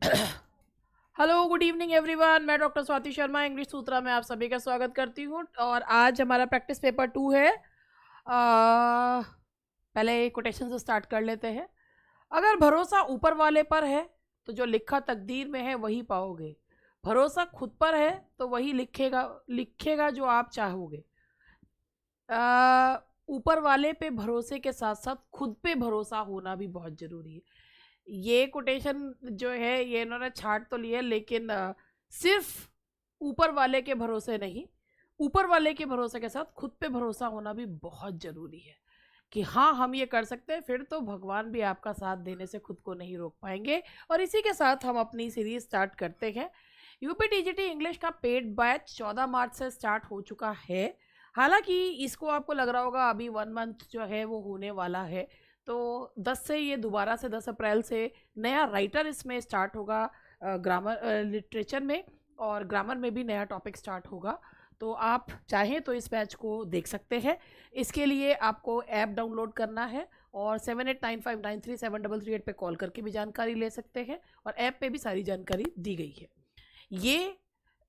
Hello, good evening everyone. मैं doctor Swati Sharma English सूत्रा में आप सभी का स्वागत करती हूँ। और आज हमारा प्रैक्टिस पेपर 2 है। पहले कोटेशन से स्टार्ट कर लेते हैं। अगर भरोसा ऊपर वाले पर है तो जो लिखा तकदीर में है वही पाओगे। भरोसा खुद पर है तो वही लिखेगा जो आप चाहोगे। ऊपर वाले पे भरोसे के साथ साथ खुद पे भरोसा होना भी बहुत ज़रूरी है। ये कोटेशन जो है ये इन्होंने छाट तो लिया, लेकिन सिर्फ ऊपर वाले के भरोसे नहीं, ऊपर वाले के भरोसे के साथ खुद पे भरोसा होना भी बहुत ज़रूरी है कि हाँ, हम ये कर सकते हैं। फिर तो भगवान भी आपका साथ देने से खुद को नहीं रोक पाएंगे। और इसी के साथ हम अपनी सीरीज स्टार्ट करते हैं। यूपी टीजीटी इंग्लिश का पेड बैच 14 मार्च से स्टार्ट हो चुका है। हालांकि इसको आपको लग रहा होगा अभी 1 मंथ जो है वो होने वाला है, तो 10 से ये दोबारा से 10 अप्रैल से नया राइटर इसमें स्टार्ट होगा, ग्रामर लिटरेचर में, और ग्रामर में भी नया टॉपिक स्टार्ट होगा। तो आप चाहें तो इस बैच को देख सकते हैं। इसके लिए आपको ऐप डाउनलोड करना है और 7895937338 पे कॉल करके भी जानकारी ले सकते हैं, और ऐप पे भी सारी जानकारी दी गई है। ये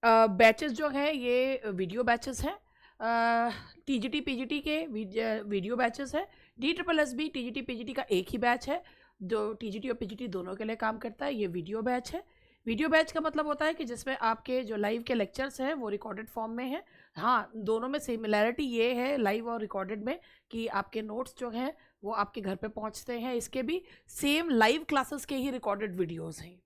बैचेस जो हैं ये वीडियो बैचेस हैं। टीजीटी पीजीटी के वीडियो बैचेस है। DSSB टीजीटी पीजीटी का एक ही बैच है जो टीजीटी और पीजीटी दोनों के लिए काम करता है। ये वीडियो बैच है। वीडियो बैच का मतलब होता है कि जिसमें आपके जो लाइव के लेक्चर्स हैं वो रिकॉर्डेड फॉर्म में है। हाँ, दोनों में सिमिलैरिटी ये है लाइव और रिकॉर्डेड में कि आपके नोट्स जो हैं वो आपके घर पे पहुंचते हैं। इसके भी सेम लाइव क्लासेस के ही रिकॉर्डेड वीडियोस हैं।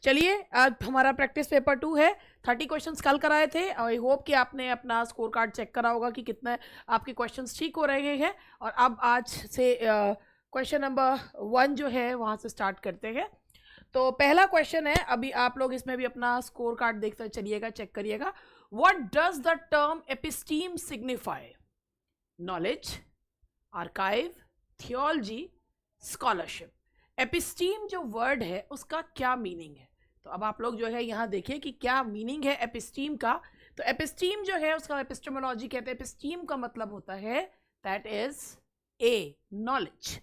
चलिए, आज हमारा प्रैक्टिस पेपर 2 है। 30 क्वेश्चंस कल कराए थे। आई होप कि आपने अपना स्कोर कार्ड चेक करा होगा कि कितने आपके क्वेश्चंस ठीक हो रहे हैं। और अब आज से क्वेश्चन नंबर 1 जो है वहाँ से स्टार्ट करते हैं। तो पहला क्वेश्चन है, अभी आप लोग इसमें भी अपना स्कोर कार्ड देखते चलिएगा, चेक करिएगा। What does the term episteme signify? Knowledge, archive, theology, scholarship. Episteme जो वर्ड है उसका क्या मीनिंग है? तो अब आप लोग जो है यहाँ देखिए कि क्या मीनिंग है एपिस्टीम का। तो एपिस्टीम जो है उसका एपिस्टेमोलॉजी कहते हैं। एपिस्टीम का मतलब होता है that is a knowledge.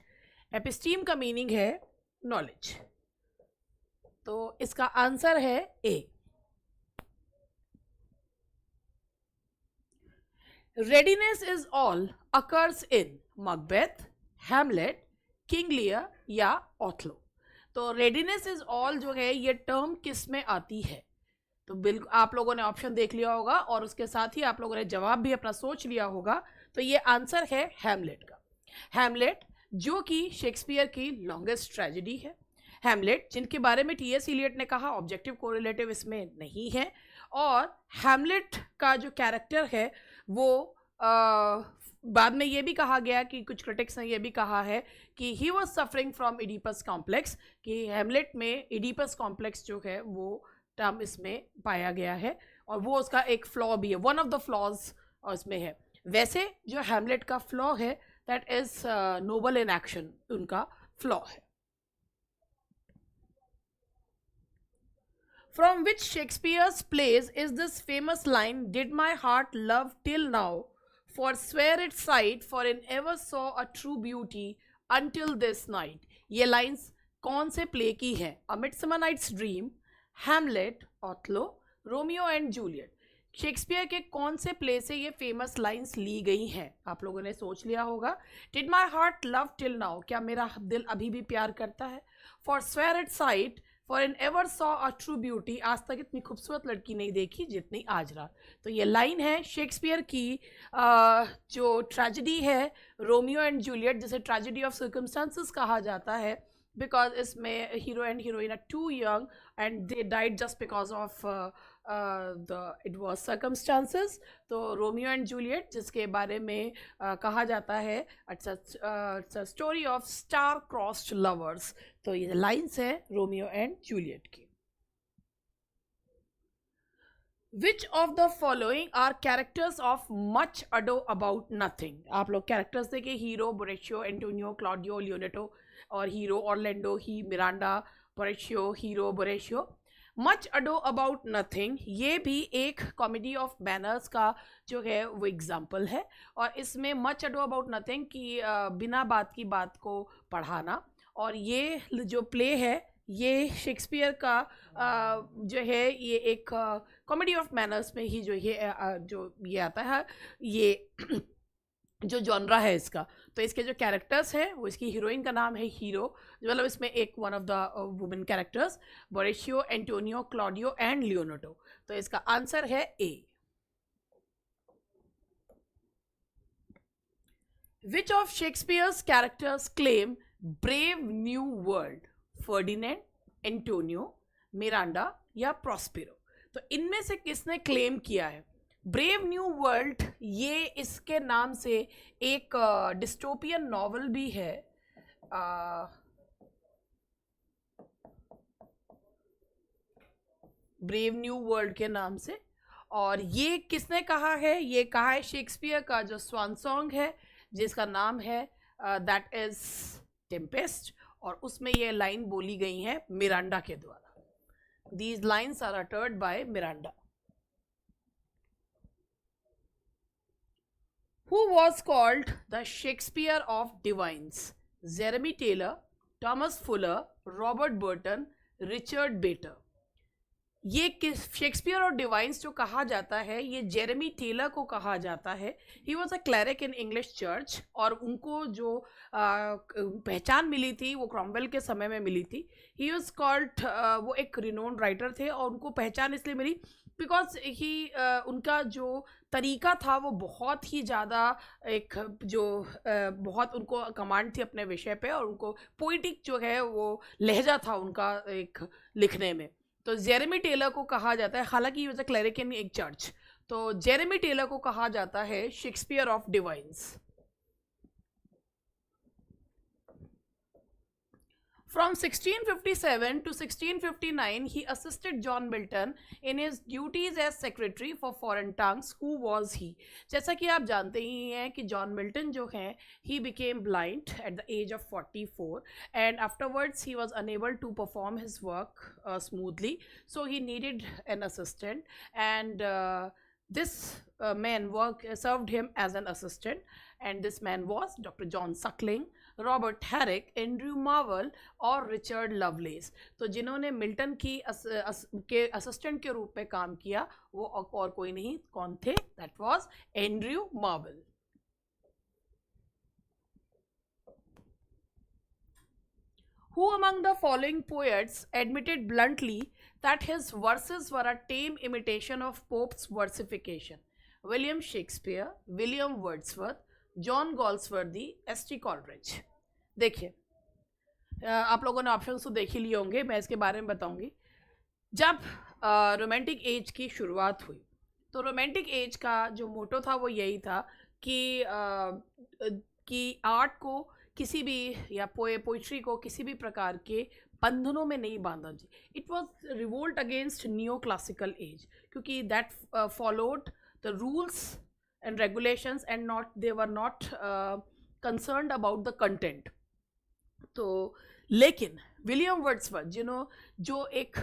Episteme का मीनिंग है नॉलेज, तो इसका आंसर है A. Readiness is all occurs in Macbeth, Hamlet, King Lear या ओथलो। तो रेडीनेस इज ऑल जो है ये टर्म किस में आती है? तो बिल्कुल आप लोगों ने ऑप्शन देख लिया होगा और उसके साथ ही आप लोगों ने जवाब भी अपना सोच लिया होगा। तो ये आंसर है हैमलेट का। हैमलेट जो कि शेक्सपियर की लॉन्गेस्ट ट्रेजेडी है। हैमलेट जिनके बारे में टी.एस. इलियट ने कहा ऑब्जेक्टिव कोरिलेटिव इसमें नहीं है। और हैमलेट का जो कैरेक्टर है वो बाद में ये भी कहा गया कि कुछ क्रिटिक्स ने ये भी कहा है कि he was suffering from Oedipus complex, कि हैमलेट में इडीपस कॉम्प्लेक्स जो है वो टर्म इसमें पाया गया है और वो उसका एक फ्लॉ भी है, वन ऑफ द फ्लॉज उसमें है। वैसे जो हैमलेट का फ्लॉ है that is Nobel in action, उनका फ्लॉ है। From which Shakespeare's plays is this famous line, "Did my heart love till now? For swear its sight, for I never saw a true beauty until this night." ये lines कौन से play की है? A midsummer night's dream, Hamlet, Othello, Romeo and Juliet. Shakespeare के कौन से play से ये फेमस लाइन्स ली गई हैं? आप लोगों ने सोच लिया होगा। Did my heart love till now, क्या मेरा दिल अभी भी प्यार करता है? Forswear it sight, for an ever saw a true beauty, आज तक इतनी खूबसूरत लड़की नहीं देखी जितनी आज रात। तो ये लाइन है शेक्सपियर की जो ट्रेजेडी है रोमियो एंड जूलियट, जिसे ट्रेजेडी ऑफ सर्कमस्टांसेस कहा जाता है, बिकॉज इसमें hero and heroine are too young and they died just because of it was circumstances. तो रोमियो एंड जूलियट जिसके बारे में कहा जाता है it's a story of star crossed lovers. तो ये लाइन्स है रोमियो एंड जूलियट की। Which of the following are characters of much ado about nothing? आप लोग कैरेक्टर्स देखे, Hero Borachio, Antonio, Claudio, Leonato, और हीरो ऑर्लैंडो, ही Miranda, Borachio, Hero Borachio. Much ado about nothing ये भी एक कॉमेडी ऑफ मैनर्स का जो है वो एग्जाम्पल है। और इसमें मच अडो अबाउट नथिंग की बिना बात की बात को पढ़ाना, और ये जो प्ले है ये शेक्सपियर का जो है ये एक कॉमेडी ऑफ मैनर्स में ही जो ये आता है ये जो जॉनरा है इसका। तो इसके जो कैरेक्टर्स हैं वो इसकी हीरोइन का नाम है हीरो, जो मतलब इसमें एक one of the women characters Borachio, Antonio, Claudio and Leonardo. तो इसका आंसर है A. Which of Shakespeare's characters claim brave new world? Ferdinand, Antonio, Miranda या प्रॉस्पेरो? तो इनमें से किसने क्लेम किया है ब्रेव न्यू वर्ल्ड? ये इसके नाम से एक डिस्टोपियन नॉवल भी है, ब्रेव न्यू वर्ल्ड के नाम से। और ये किसने कहा है? ये कहा है शेक्सपियर का जो स्वान सॉन्ग है जिसका नाम है दैट इज टेम्पेस्ट, और उसमें ये लाइन बोली गई है मिरांडा के द्वारा। These lines are uttered by Miranda. Who was called the Shakespeare of divines? Jeremy Taylor, Thomas Fuller, Robert Burton, Richard Better? ये किस शेक्सपियर और डिवाइन्स जो कहा जाता है ये जेरेमी टेलर को कहा जाता है। He was a क्लैरिक in English church, और उनको जो पहचान मिली थी वो क्रॉमवेल के समय में मिली थी। ही वॉज कॉल्ड, वो एक रिनोन्ड राइटर थे और उनको पहचान इसलिए मिली बिकॉज ही उनका जो तरीका था वो बहुत ही ज़्यादा एक जो बहुत उनको कमांड थी अपने विषय पे, और उनको पोइटिक जो है वो लहजा था उनका एक लिखने में। तो जेरेमी टेलर को कहा जाता है, हालांकि ये क्लैरिक इन एक चर्च, तो जेरेमी टेलर को कहा जाता है Shakespeare of divine's. From 1657 to 1659, he assisted John Milton in his duties as secretary for foreign tongues. Who was he? जैसा कि आप जानते ही हैं कि जॉन मिल्टन जो हैं he became blind at the age of 44, and afterwards he was unable to perform his work smoothly, so he needed an assistant, and this man served him as an assistant, and this man was Dr. John Suckling, Robert Herrick, Andrew Marvel और Richard loveless. तो जिन्होंने Milton की के assistant के रूप में काम किया वो और कोई नहीं, कौन थे? That was Andrew Marvel. Who among the following poets admitted bluntly that his verses were a tame imitation of Pope's versification? William Shakespeare, William Wordsworth, John Galsworthy, ST. Coleridge? देखिए आप लोगों ने ऑप्शंस तो देख ही लिए होंगे, मैं इसके बारे में बताऊंगी। जब रोमांटिक एज की शुरुआत हुई तो रोमांटिक एज का जो मोटो था वो यही था कि आर्ट को किसी भी या पोइट्री को किसी भी प्रकार के बंधनों में नहीं बांधा जी। It was revolt against new classical age, क्योंकि that followed the rules and regulations and they were not concerned about the content। तो लेकिन विलियम वर्ड्सवर्थ जो एक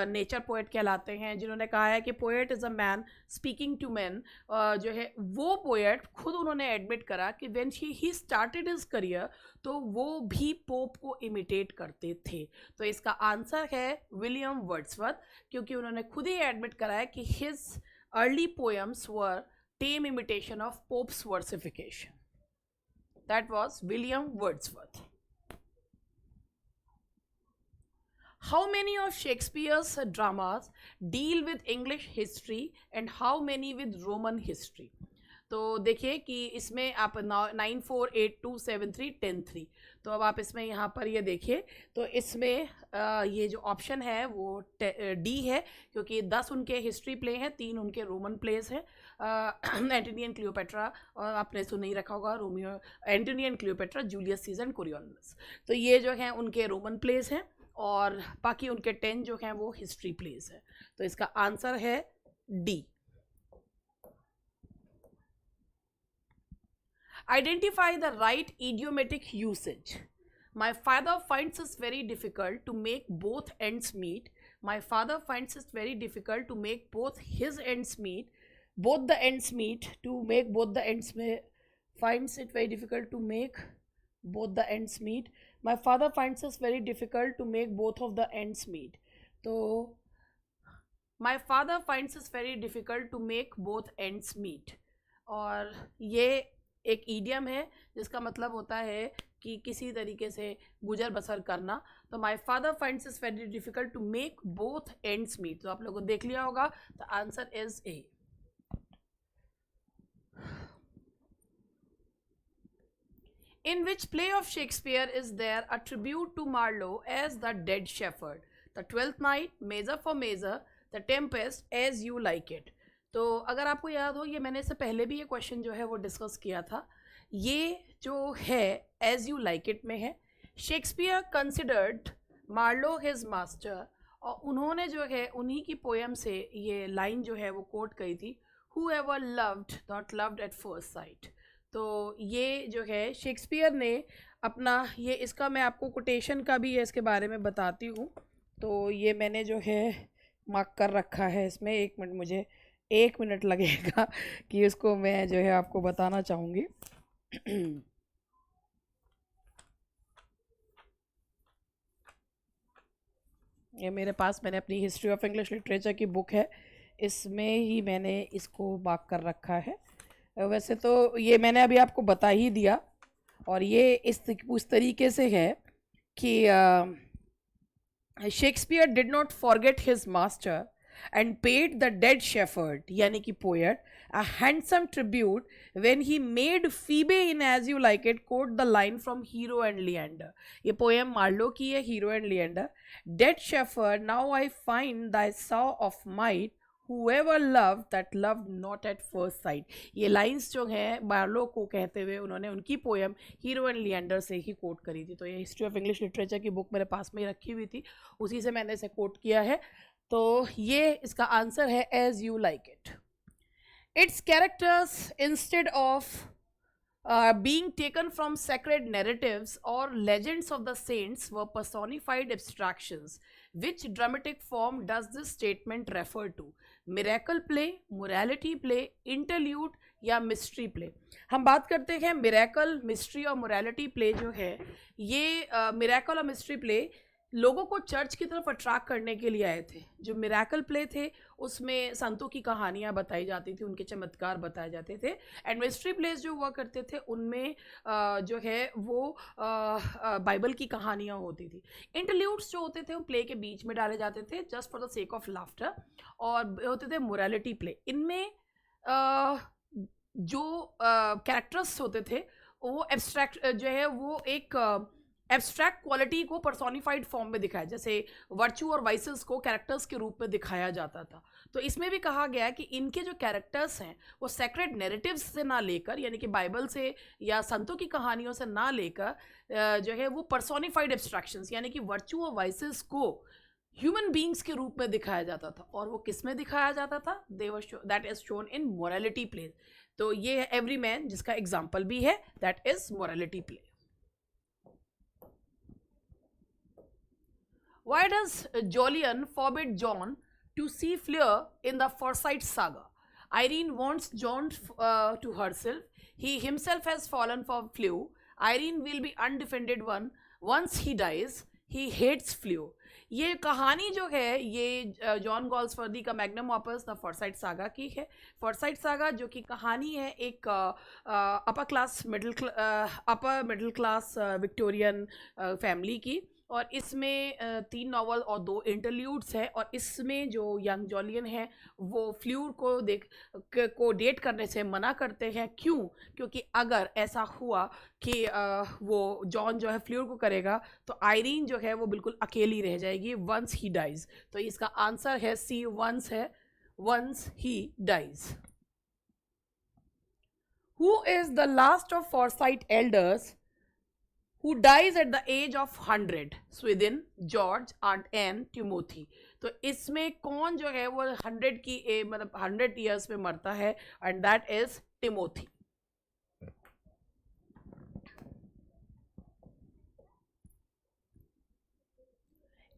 नेचर पोएट कहलाते हैं, जिन्होंने कहा है कि poet is a man speaking to man, जो है वो पोएट खुद उन्होंने एडमिट करा कि when he started his career तो वो भी पोप को इमिटेट करते थे। तो इसका आंसर है विलियम वर्ड्सवर्थ, क्योंकि उन्होंने खुद ही एडमिट करा है कि his early poems were tame imitation of Pope's versification. That was William Wordsworth. How many of Shakespeare's dramas deal with English history and how many with Roman history? तो देखिए कि इसमें आप 9, 4, 8, 2, 7, 3, 10, 3, तो अब आप इसमें यहाँ पर ये देखिए तो इसमें ये जो ऑप्शन है वो डी है, क्योंकि 10 उनके हिस्ट्री प्ले हैं, 3 उनके रोमन प्लेस हैं। एंटोनी एंड क्लियोपेट्रा, और आपने सुन नहीं रखा होगा, Romeo, Antony and Cleopatra, Julius Caesar, Coriolanus, तो ये जो हैं उनके रोमन प्लेस हैं, और बाकी उनके 10 जो हैं वो हिस्ट्री प्लेस हैं। तो इसका आंसर है D. Identify the right idiomatic usage. My father finds it very difficult to make both ends meet. My father finds it very difficult to make both his ends meet. Both the ends meet. To make both the ends meet. Finds it very difficult to make both the ends meet. My father finds it's very difficult to make both of the ends meet. तो my father finds it's very difficult to make both ends meet, और ये एक idiom है जिसका मतलब होता है कि किसी तरीके से गुजर बसर करना. तो my father finds it's very difficult to make both ends meet. तो आप लोगों को देख लिया होगा, the answer is A. In which play of Shakespeare is there a tribute to Marlowe as the dead shepherd? The Twelfth Night, Measure for Measure, The Tempest, As You Like It. तो अगर आपको याद हो, ये मैंने इससे पहले भी ये क्वेश्चन जो है वो डिस्कस किया था. ये जो है एज यू लाइक इट में है. Shakespeare considered Marlowe his master, और उन्होंने जो है उन्हीं की पोएम से ये लाइन जो है वो कोट करी थी, who ever loved not loved at first sight. तो ये जो है शेक्सपियर ने अपना ये, इसका मैं आपको कोटेशन का भी है इसके बारे में बताती हूँ. तो ये मैंने जो है मार्क कर रखा है इसमें. मुझे 1 मिनट लगेगा कि इसको मैं जो है आपको बताना चाहूँगी. ये मेरे पास, मैंने अपनी हिस्ट्री ऑफ इंग्लिश लिटरेचर की बुक है, इसमें ही मैंने इसको मार्क कर रखा है. वैसे तो ये मैंने अभी आपको बता ही दिया, और ये उस तरीके से है कि Shakespeare did not forget his master and paid the dead shepherd, यानी कि poet, a handsome tribute when he made Phoebe in As You Like It quote the line from Hero and Leander. ये poem Marlowe की है, hero and Leander. Dead shepherd, now I find thy saw of might, whoever loved that loved not at first sight. ये lines जो हैं Marlowe को कहते हुए उन्होंने उनकी पोएम हीरो एंड लिएंडर से ही कोट करी थी. तो ये हिस्ट्री ऑफ इंग्लिश लिटरेचर की बुक मेरे पास में ही रखी हुई थी, उसी से मैंने इसे कोट किया है. तो ये इसका आंसर है as you like it. Its characters, instead of being taken from sacred narratives or legends of the saints, were personified abstractions. Which dramatic form does this statement refer to? Miracle play, morality play, interlude या mystery play? हम बात करते हैं miracle, mystery और morality play जो है. ये miracle और मिस्ट्री प्ले लोगों को चर्च की तरफ अट्रैक्ट करने के लिए आए थे. जो मिरेकल प्ले थे उसमें संतों की कहानियाँ बताई जाती थी, उनके चमत्कार बताए जाते थे. एंड मिस्ट्री प्लेस जो हुआ करते थे उनमें जो है वो बाइबल की कहानियाँ होती थी. इंटरल्यूड्स जो होते थे वो प्ले के बीच में डाले जाते थे just for the sake of laughter, और होते थे मोरालिटी प्ले. इनमें जो कैरेक्टर्स होते थे वो एब्स्ट्रैक्ट जो है वो एक एब्स्ट्रैक्ट क्वालिटी को पर्सोनिफाइड फॉर्म में दिखाया, जैसे वर्चू और वाइसेस को कैरेक्टर्स के रूप में दिखाया जाता था. तो इसमें भी कहा गया है कि इनके जो कैरेक्टर्स हैं वो सेक्रेड नैरेटिव्स से ना लेकर, यानी कि बाइबल से या संतों की कहानियों से ना लेकर जो है वो पर्सोनिफाइड एब्स्ट्रैक्शंस यानी कि वर्चू और वाइसेस को ह्यूमन बींग्स के रूप में दिखाया जाता था. और वो किस में दिखाया जाता था? That is shown in morality play. तो ये है एवरी मैन जिसका एग्जाम्पल भी है, that is morality play. Why does Jolyon forbid John to see Fleur in the Forsyte saga? Irene wants John to herself. He himself has fallen for Fleur. Irene will be undefended one. Once he dies, he hates Fleur. ये कहानी जो है ये John Galsworthy का magnum opus the Forsyte saga की है. Forsyte saga जो कि कहानी है एक upper middle class Victorian family की, और इसमें 3 नॉवल और 2 इंटरल्यूड्स हैं. और इसमें जो यंग जॉलियन है वो फ्ल्यूर को डेट करने से मना करते हैं. क्यों? क्योंकि अगर ऐसा हुआ कि वो जॉन जो है फ्ल्यूर को करेगा तो आयरीन जो है वो बिल्कुल अकेली रह जाएगी वंस ही डाइज. तो इसका आंसर है सी, वंस है, once he dies. Who is the last of Forsyte elders who dies at the age of 100? Swithin, George, Aunt Anne, Timothy. तो इसमें कौन जो है वो 100 की मतलब 100 ईयर्स में मरता है? And that is Timothy.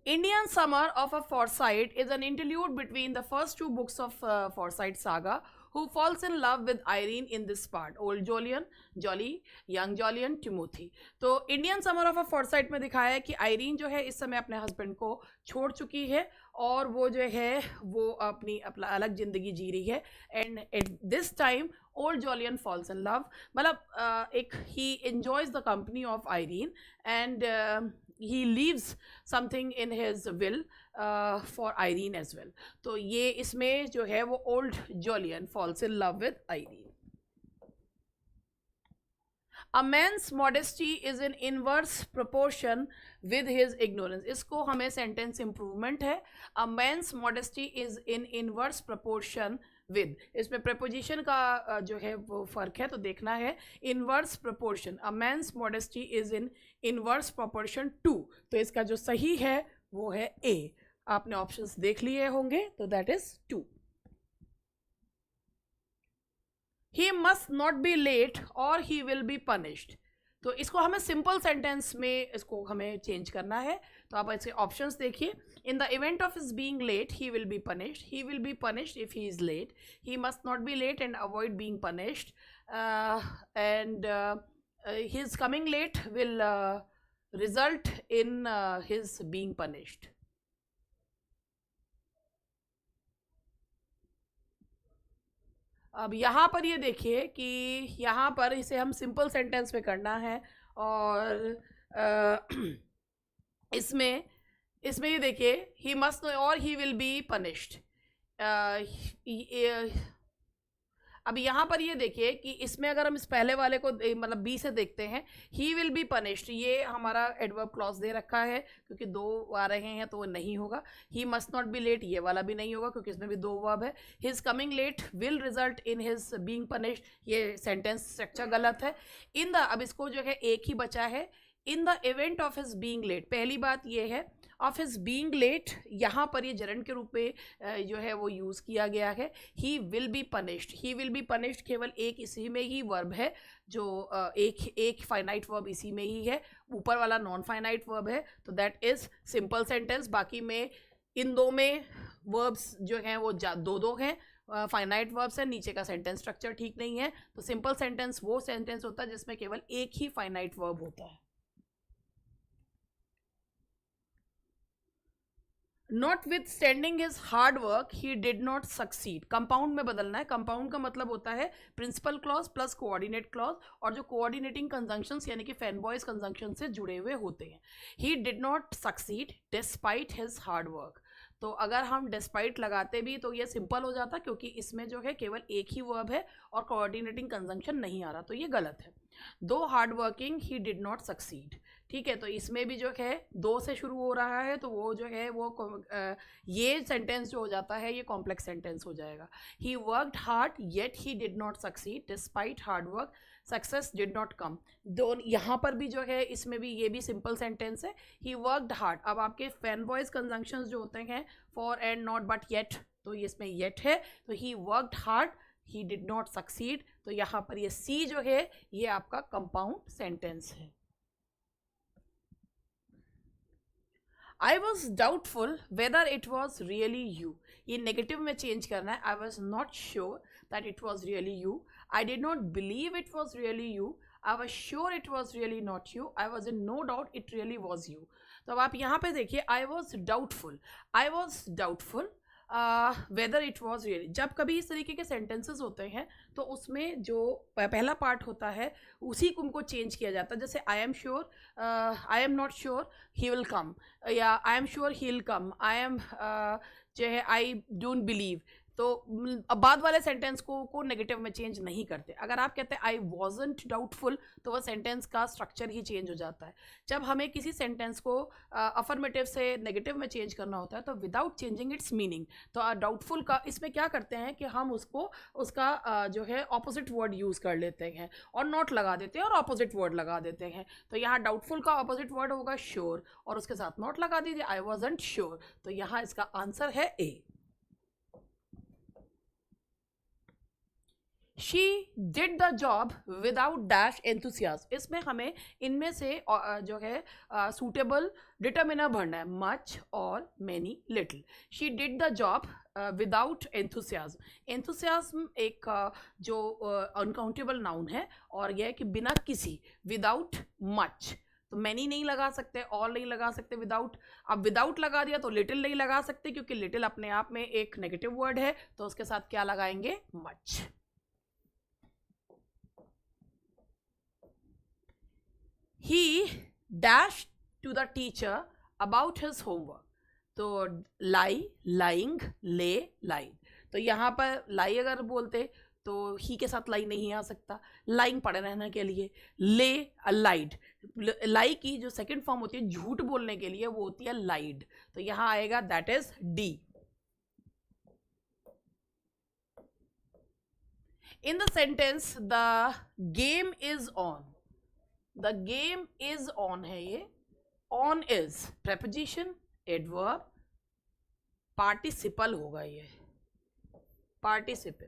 Indian Summer of a Forsyte is an interlude between the first 2 books of Forsyte saga. who falls in love with Irene in this part? Old Jolyon, Jolly, young Jolyon, Timothy. तो Indian summer of a Forsyte में दिखाया है कि Irene जो है इस समय अपने हस्बैंड को छोड़ चुकी है और वो जो है वो अपना अलग जिंदगी जी रही है, and at this time old Jolyon falls in love, मतलब एक he enjoys the company of Irene and he leaves something in his will for Irene as well. तो ये इसमें जो है वो old Jolyon falls in love with Irene. A man's modesty is in inverse proportion with his ignorance. इसको हमें sentence improvement है. A man's modesty is in inverse proportion with. इसमें preposition का जो है वो फर्क है तो देखना है. Inverse proportion. A man's modesty is in inverse proportion to. तो इसका जो सही है वो है A. आपने options देख लिए होंगे तो that is 2. He must not be late or he will be punished. तो इसको हमें सिंपल सेंटेंस में इसको हमें चेंज करना है. तो आप इसके ऑप्शंस देखिए. In the event of his being late he will be punished. He will be punished if he is late. He must not be late and avoid being punished. And his coming late will result in his being punished. अब यहाँ पर ये देखिए कि यहाँ पर इसे हम सिंपल सेंटेंस में करना है और इसमें ये देखिए ही मस्ट और ही विल बी पनिश्ड. अब यहाँ पर ये देखिए कि इसमें अगर हम इस पहले वाले को मतलब बी से देखते हैं, ही विल बी पनिश्ड, ये हमारा एडवर्ब क्लॉज दे रखा है क्योंकि दो आ रहे हैं तो वो नहीं होगा. He must not be late, ये वाला भी नहीं होगा क्योंकि इसमें भी दो वर्ब है. His coming late will result in his being punished, ये सेंटेंस स्ट्रक्चर गलत है. इन द, अब इसको जो है एक ही बचा है. In the event of his being late, पहली बात ये है ऑफ हिज बीइंग लेट, यहाँ पर ये जरंड के रूप में जो है वो यूज़ किया गया है. ही will be punished, he will be punished केवल एक इसी में ही वर्ब है जो एक फाइनाइट वर्ब इसी में ही है. ऊपर वाला नॉन फाइनाइट वर्ब है तो दैट इज सिंपल सेंटेंस. बाकी में इन दो में वर्ब्स जो हैं वो दो हैं, फाइनाइट वर्ब्स है. नीचे का सेंटेंस स्ट्रक्चर ठीक नहीं है. तो सिंपल सेंटेंस वो सेंटेंस होता है जिसमें केवल एक ही फाइनाइट वर्ब होता है. Notwithstanding his hard work, he did not succeed. Compound में बदलना है. कंपाउंड का मतलब होता है principal clause plus coordinate clause, और जो कोऑर्डिनेटिंग कंजंक्शंस यानी कि फैन बॉयज कंजंक्शन से जुड़े हुए होते हैं. He did not succeed despite his hard work. तो अगर हम डिस्पाइट लगाते भी तो ये सिंपल हो जाता क्योंकि इसमें जो है केवल एक ही वर्ब है और कोऑर्डिनेटिंग कंजंक्शन नहीं आ रहा, तो ये गलत है. दो hard working he did not succeed. ठीक है, तो इसमें भी जो है दो से शुरू हो रहा है तो वो जो है वो ये सेंटेंस जो हो जाता है ये कॉम्प्लेक्स सेंटेंस हो जाएगा. He worked hard yet he did not succeed despite hard work success did not come. दोनों यहाँ पर भी जो है इसमें भी ये भी सिंपल सेंटेंस है. He worked hard. अब आपके फैन बॉयज कंजंक्शंस जो होते हैं for and not but yet, तो ये इसमें येट है. तो he worked hard he did not succeed. तो यहाँ पर ये सी जो है ये आपका कंपाउंड सेंटेंस है. I was doubtful whether it was really you. ये नेगेटिव में चेंज करना है. I was not sure that it was really you. I did not believe it was really you. I was sure it was really not you. I was in no doubt it really was you. तो अब आप यहाँ पे देखिए I was doubtful. I was doubtful whether it was really. जब कभी इस तरीके के सेंटेंसेस होते हैं तो उसमें जो पहला पार्ट होता है उसी को उनको चेंज किया जाता है. जैसे I am sure, I am not sure he will come, या I am sure he will come, I am जो है आई डोंट बिलीव. तो अब बाद वाले सेंटेंस को नेगेटिव में चेंज नहीं करते. अगर आप कहते हैं आई वॉजंट डाउटफुल तो वह सेंटेंस का स्ट्रक्चर ही चेंज हो जाता है. जब हमें किसी सेंटेंस को अफर्मेटिव से नेगेटिव में चेंज करना होता है तो विदाउट चेंजिंग इट्स मीनिंग, तो डाउटफुल का इसमें क्या करते हैं कि हम उसका जो है ऑपोजिट वर्ड यूज़ कर लेते हैं और नॉट लगा देते हैं और ऑपोजिट वर्ड लगा देते हैं. तो यहाँ डाउटफुल का ऑपोजिट वर्ड होगा श्योर और उसके साथ नॉट लगा दीजिए आई वॉजंट श्योर. तो यहाँ इसका आंसर है A. She did the job without dash enthusiasm, इसमें हमें इनमें से जो है सूटेबल डिटर्मिनर भरना है, मच और many little. She did the job without enthusiasm, enthusiasm एक जो अनकाउंटेबल नाउन है और यह है कि बिना किसी, विदाउट मच, तो मैनी नहीं लगा सकते, ऑल नहीं लगा सकते, विदाउट, अब विदाउट लगा दिया तो लिटिल नहीं लगा सकते क्योंकि लिटिल अपने आप में एक नेगेटिव वर्ड है, तो उसके साथ क्या लगाएंगे, much. He dashed to the teacher about his homework, तो lie, lying, lay, lied, तो यहाँ पर lie अगर बोलते तो ही के साथ लाई नहीं आ सकता, लाइंग पड़े रहने के लिए, ले लाइड, लाई की जो सेकंड फॉर्म होती है झूठ बोलने के लिए वो होती है लाइड, तो यहाँ आएगा that is D. In the sentence the game is on, the game is on है ये, on is preposition, adverb, participle होगा ये, participle,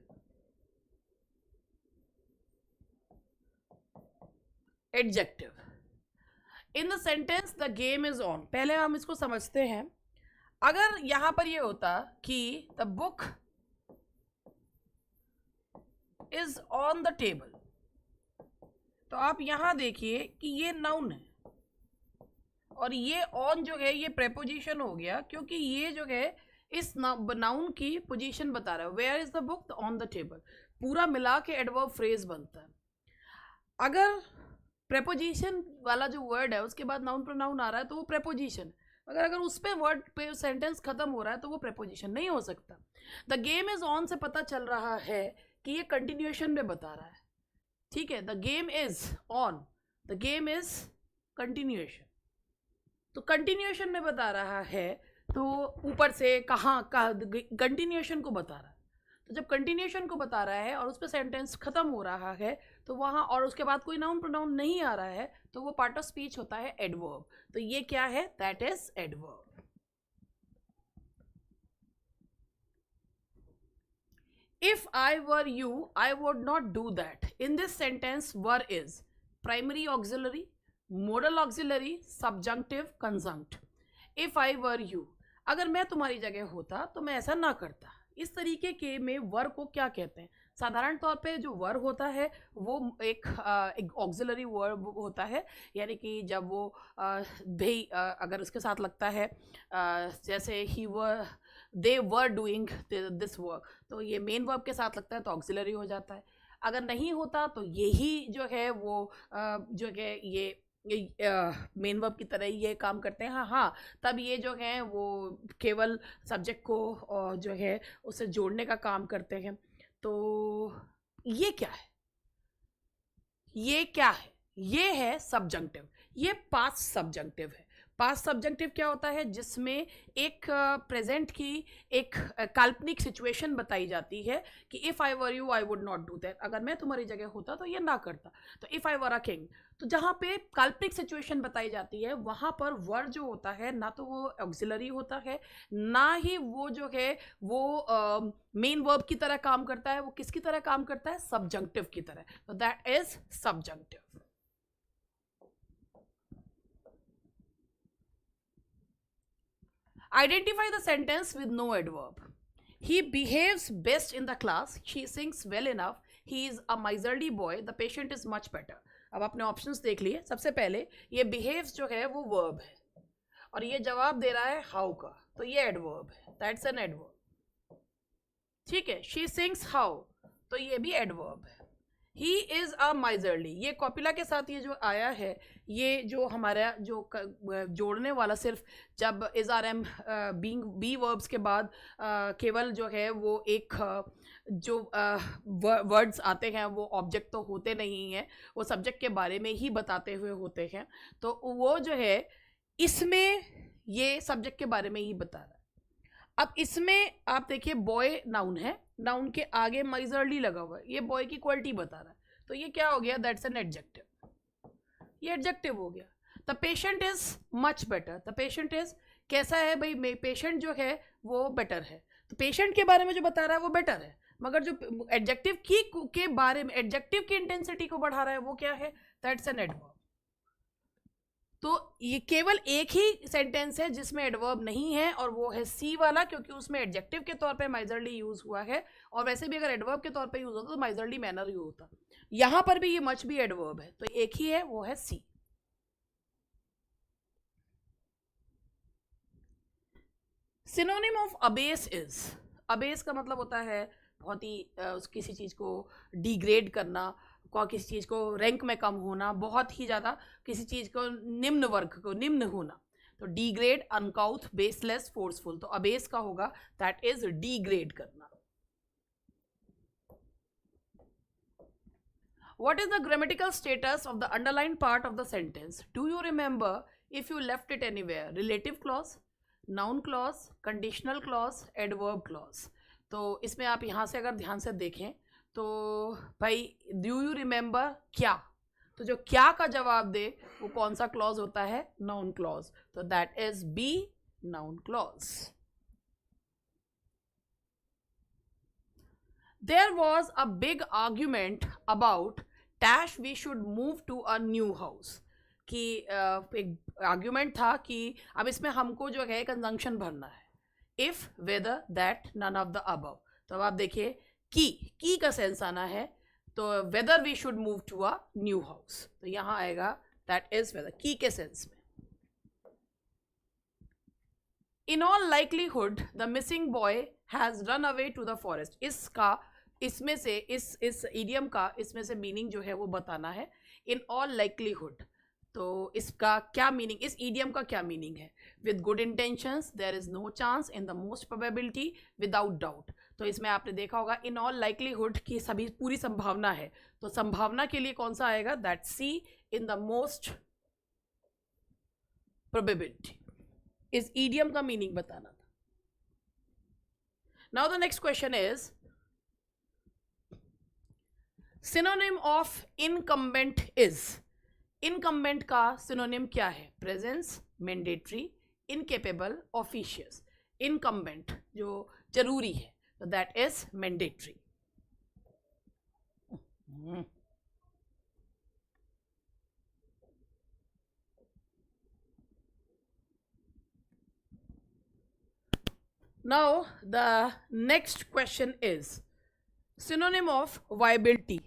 adjective. In the sentence the game is on, पहले हम इसको समझते हैं। अगर यहां पर ये होता कि the book is on the table, तो आप यहां देखिए कि ये नाउन है और ये ऑन जो है ये प्रेपोजिशन हो गया, क्योंकि ये जो है इस नाउन की पोजीशन बता रहा है, where is the book, on the table, पूरा मिला के एडवर्ब फ्रेज बनता है। अगर प्रेपोजिशन वाला जो वर्ड है उसके बाद नाउन प्रोनाउन आ रहा है तो वो प्रेपोजिशन, अगर उस पे वर्ड पे सेंटेंस खत्म हो रहा है तो वो प्रेपोजिशन नहीं हो सकता। द गेम इज ऑन से पता चल रहा है कि ये कंटिन्यूएशन में बता रहा है, ठीक है, the game is on, the game is continuation, तो कंटिन्यूएशन में बता रहा है तो ऊपर से कहाँ कंटिन्यूएशन को बता रहा है, तो जब कंटिन्यूएशन को बता रहा है और उस पर सेंटेंस खत्म हो रहा है तो वहाँ, और उसके बाद कोई नाउन प्रोनाउन नहीं आ रहा है तो वो पार्ट ऑफ स्पीच होता है एडवर्ब, तो ये क्या है, that is adverb. If I were you, I would not do that. In this sentence, were is primary auxiliary, modal auxiliary, subjunctive, conjunct. If I were you, अगर मैं तुम्हारी जगह होता तो मैं ऐसा ना करता। इस तरीके के में वर को क्या कहते हैं, साधारण तौर पे जो वर होता है वो एक ऑक्सिलरी वर्ब होता है, यानी कि जब वो दे अगर उसके साथ लगता है, जैसे ही वर, दे वर डूइंग दिस वर्क, तो ये मेन वर्ब के साथ लगता है तो ऑक्सिलरी हो जाता है। अगर नहीं होता तो यही जो है वो जो है ये मेन वर्ब की तरह ही ये काम करते हैं। हाँ, तब ये जो है वो केवल सब्जेक्ट को जो है उसे जोड़ने का काम करते हैं। तो ये क्या है, ये क्या है, ये है सब्जंक्टिव, ये पास्ट सब्जंक्टिव है। पास्ट सब्जंक्टिव क्या होता है, जिसमें एक प्रेजेंट की एक काल्पनिक सिचुएशन बताई जाती है कि if I were you I would not do that, अगर मैं तुम्हारी जगह होता तो ये ना करता। तो if I were a king, तो जहाँ पे काल्पनिक सिचुएशन बताई जाती है वहाँ पर वर जो होता है ना तो वो ऑक्सिलरी होता है, ना ही वो जो है वो मेन वर्ब की तरह काम करता है, वो किसकी तरह काम करता है, सब्जंक्टिव की तरह, तो that is subjunctive. Identify the sentence with no adverb. He behaves best in the class. She sings well enough. He is a miserly boy. The patient is much better. अब आपने ऑप्शंस देख लिए। सबसे पहले ये behaves जो है वो वर्ब है और ये जवाब दे रहा है हाउ का, तो ये एडवर्ब है, दैट्स एन एडवर्ब, ठीक है। शी सिंग्स हाउ, तो ये भी एडवर्ब है। ही इज अ माइजरली, ये कॉपिला के साथ ये जो आया है, ये जो हमारा जो जोड़ने वाला सिर्फ जब is are am being be verbs के बाद केवल जो है वो एक जो वर्ड्स आते हैं वो ऑब्जेक्ट तो होते नहीं हैं, वो सब्जेक्ट के बारे में ही बताते हुए होते हैं, तो वो जो है इसमें ये सब्जेक्ट के बारे में ही बता रहा है। अब इसमें आप देखिए बॉय नाउन है, नाउन के आगे माइजरली लगा हुआ है, ये बॉय की क्वालिटी बता रहा है, तो ये क्या हो गया, दैट्स एन एडजेक्टिव, ये एडजेक्टिव हो गया। The patient is much better, the patient is कैसा है भाई, पेशेंट जो है वो बेटर है, तो पेशेंट के बारे में जो बता रहा है वो बेटर है, मगर जो एडजेक्टिव की के बारे में, एडजेक्टिव की इंटेंसिटी को बढ़ा रहा है वो क्या है, दैट्स एन एडवर्ब। तो ये केवल एक ही सेंटेंस है जिसमें एडवर्ब नहीं है, और वो है सी वाला, क्योंकि उसमें एडजेक्टिव के तौर पे माइजरली यूज हुआ है, और वैसे भी अगर एडवर्ब के तौर पे यूज होता तो माइजरली मैनर यूज होता। यहां पर भी ये मच भी एडवर्ब है, तो एक ही है, वो है C. Synonym of abase is, abase का मतलब होता है बहुत ही किसी चीज को डिग्रेड करना, किसी चीज को रैंक में कम होना, बहुत ही ज्यादा किसी चीज को निम्न वर्ग को निम्न होना। तो डिग्रेड, अनकाउथ, बेसलेस, फोर्सफुल। तो अबेस का होगा दैट इज डिग्रेड करना। What is the grammatical status of the underlined part of the sentence? Do you remember if you left it anywhere? Relative clause, noun clause, conditional clause, adverb clause. तो इसमें आप यहाँ से अगर ध्यान से देखें तो भाई डू यू रिमेंबर क्या, तो जो क्या का जवाब दे वो कौन सा क्लॉज होता है, नाउन क्लॉज। तो that is B, noun clause. There was a big argument about dash we should move to a new house, कि एक आर्ग्यूमेंट था कि अब इसमें हमको जो है कंजंक्शन भरना है, if, whether, that, none of the above. तो अब आप देखिए की का सेंस आना है, तो whether we should move to a new house, तो यहाँ आएगा दैट इज वेदर, की के सेंस में। In all likelihood the missing boy has run away to the forest. इसका इसमें से इस इडियम का इसमें से मीनिंग जो है वो बताना है। इन ऑल लाइकलीहुड, तो इसका क्या मीनिंग, इस इडियम का क्या मीनिंग है? With good intentions, there is no chance, in the most probability, without doubt. तो इसमें आपने देखा होगा इन ऑल लाइकलीहुड की सभी पूरी संभावना है, तो संभावना के लिए कौन सा आएगा, that C, in the most probability. इस इडियम का मीनिंग बताना था। Now the next question is synonym of incumbent is. Incumbent का सिनोनिम क्या है? Presence, mandatory, incapable, officious. Incumbent जो जरूरी है, तो that is mandatory. Now the next question is synonym of viability.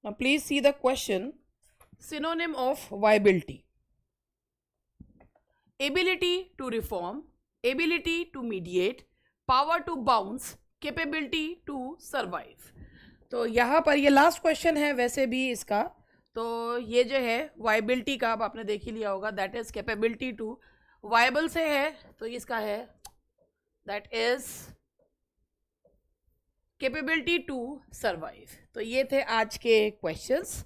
Now please see the question. Synonym of viability: ability to reform, ability to mediate, power to bounce, capability to survive. तो यहाँ पर ये last question है वैसे भी इसका, तो ये जो है वाइबिलिटी का अब आपने देख ही लिया होगा, that is capability to, viable से है तो इसका है that is capability to survive. तो ये थे आज के क्वेश्चंस,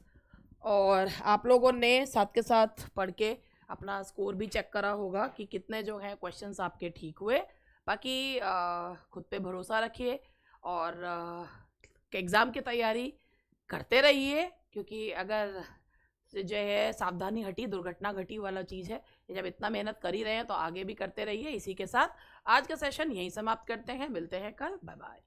और आप लोगों ने साथ के साथ पढ़ के अपना स्कोर भी चेक करा होगा कि कितने जो हैं क्वेश्चंस आपके ठीक हुए। बाकी खुद पे भरोसा रखिए और एग्ज़ाम की तैयारी करते रहिए, क्योंकि अगर जो है सावधानी हटी दुर्घटना घटी वाला चीज़ है। जब इतना मेहनत कर ही रहे हैं तो आगे भी करते रहिए। इसी के साथ आज का सेशन यहीं समाप्त करते हैं, मिलते हैं कल, बाय बाय।